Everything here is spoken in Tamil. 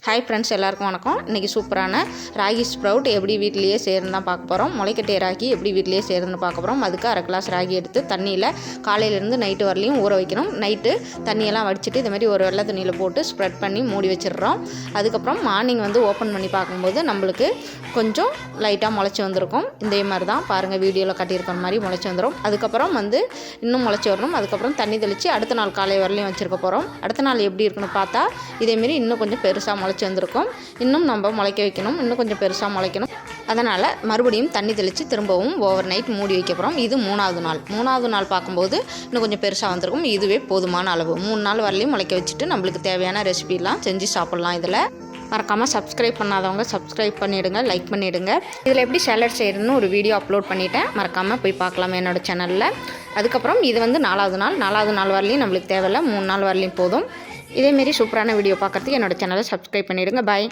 ஹாய் ஃப்ரெண்ட்ஸ், எல்லாருக்கும் வணக்கம். இன்றைக்கி சூப்பரான ராகி ஸ்ப்ரவுட் எப்படி வீட்டிலேயே செய்யறதுன்னு தான் பார்க்க போகிறோம். முளைக்கட்டிய ராகி எப்படி வீட்டிலேயே செய்யறதுன்னு பார்க்க போகிறோம். அதுக்கு அரை கிளாஸ் ராகி எடுத்து தண்ணியில் காலையிலேருந்து நைட்டு வரலையும் ஊற வைக்கணும். நைட்டு தண்ணியெல்லாம் வடிச்சிட்டு இதுமாதிரி ஒரு வெள்ளை துணியில் போட்டு ஸ்ப்ரெட் பண்ணி மூடி வச்சிடுறோம். அதுக்கப்புறம் மார்னிங் ஓப்பன் பண்ணி பார்க்கும்போது நம்மளுக்கு கொஞ்சம் லைட்டாக முளைச்சி வந்திருக்கும். இதே மாதிரி தான் பாருங்கள், வீடியோவில் காட்டியிருக்கிற மாதிரி முளைச்சி வந்துடும். அதுக்கப்புறம் இன்னும் முளைச்சி வரணும். அதுக்கப்புறம் தண்ணி தெளித்து அடுத்த நாள் காலை வரலையும் வச்சுருக்க போகிறோம். அடுத்த நாள் எப்படி இருக்குன்னு பார்த்தா இதேமாரி இன்னும் கொஞ்சம் பெருசாக முளைச்சி வந்திருக்கும். இன்னும் நம்ம முளைக்க வைக்கணும், இன்னும் கொஞ்சம் பெருசாக முளைக்கணும். அதனால் மறுபடியும் தண்ணி தெளித்து திரும்பவும் ஓவர் நைட் மூடி வைக்க போகிறோம். இது மூணாவது நாள் பார்க்கும்போது இன்னும் கொஞ்சம் பெருசாக வந்திருக்கும். இதுவே போதுமான அளவு. 3 நாள் வரலையும் முளைக்க வச்சுட்டு நம்மளுக்கு தேவையான ரெசிபிலாம் செஞ்சு சாப்பிட்லாம். இதில் மறக்காமல் சப்ஸ்கிரைப் பண்ணாதவங்க சப்ஸ்கிரைப் பண்ணிவிடுங்க, லைக் பண்ணிவிடுங்க. இதில் எப்படி சேலட் செய்கிறதுன்னு ஒரு வீடியோ அப்லோட் பண்ணிவிட்டேன், மறக்காமல் போய் பார்க்கலாம் என்னோடய சேனலில். அதுக்கப்புறம் இது 4வது நாள் வரலையும் நம்மளுக்கு தேவையில்லை, 3 நாள் வரலையும் போதும். இதேமாரி சூப்பரான வீடியோ பார்க்குறதுக்கு என்னோடய சேனலை சப்ஸ்கிரைப் பண்ணிவிடுங்க. பாய்.